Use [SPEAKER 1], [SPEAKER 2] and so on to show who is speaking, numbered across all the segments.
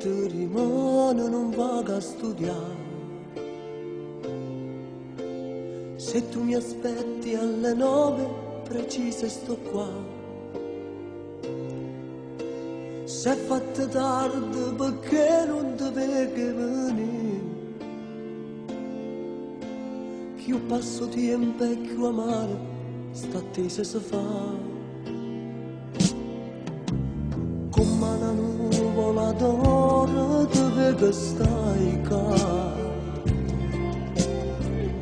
[SPEAKER 1] te rimane non vaga a studiare. Se tu mi aspetti alle 9 precise sto qua. Se è fatta tardi perché non devi venire, che io passo tempo e che amare sta attesa si fa. Come una nuvola d'oro dove che stai qua.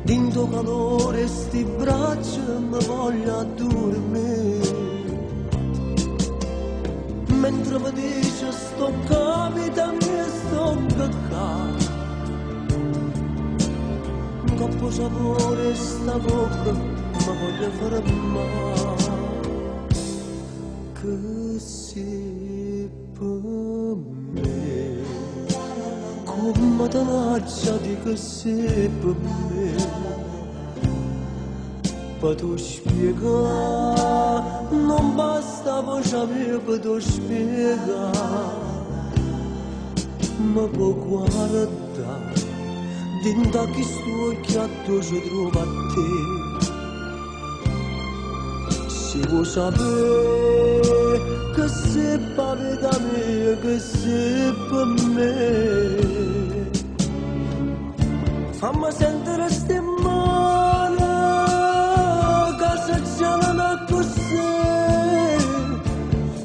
[SPEAKER 1] Dinto calore sti braccia mi voglio dormire. Mentre mi dice sto capita mia sto qua. Un coppo sapore sta bocca mi voglio fermare. Che si per me, come tenacia di che si per me. Per tu spiegare, non basta voce mia per tu spiegare. Ma può guardare, dinta chi sto occhiato ci trova a te. Si vuoi sapere che sei per vita mia, che sei per me. Fammi sentire ste mani, che se c'è una così.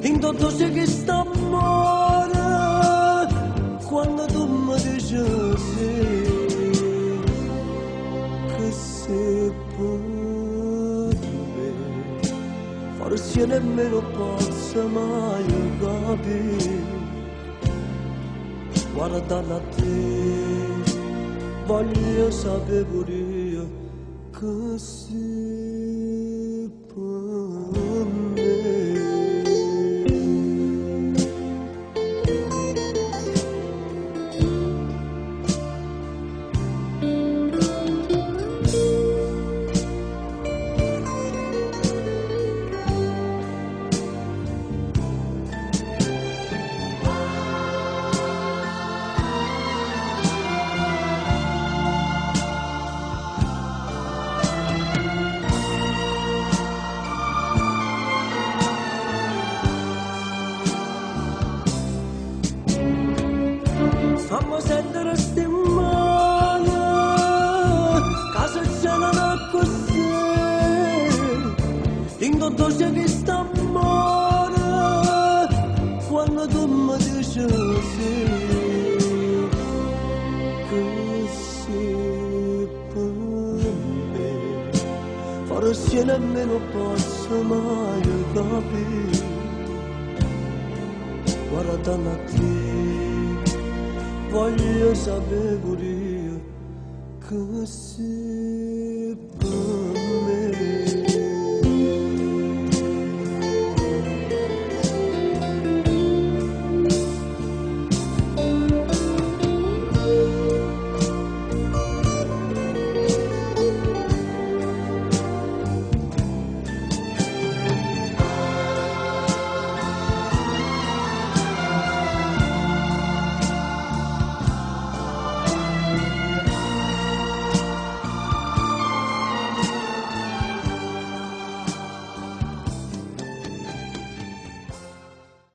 [SPEAKER 1] In tutto c'è che sta amore, quando tu mi dici sì, che sei per me. Forse nemmeno posso mai capire. Guardando a te, voglio sapere pure io che sei per me. Fammi sentire ste mani, che se c'è una così. In tutto c'è che sta amore, quando tu mi dici sì, che sei per me. Forse nemmeno posso mai capire. Guardando a te, voglio sapere pure io che sei.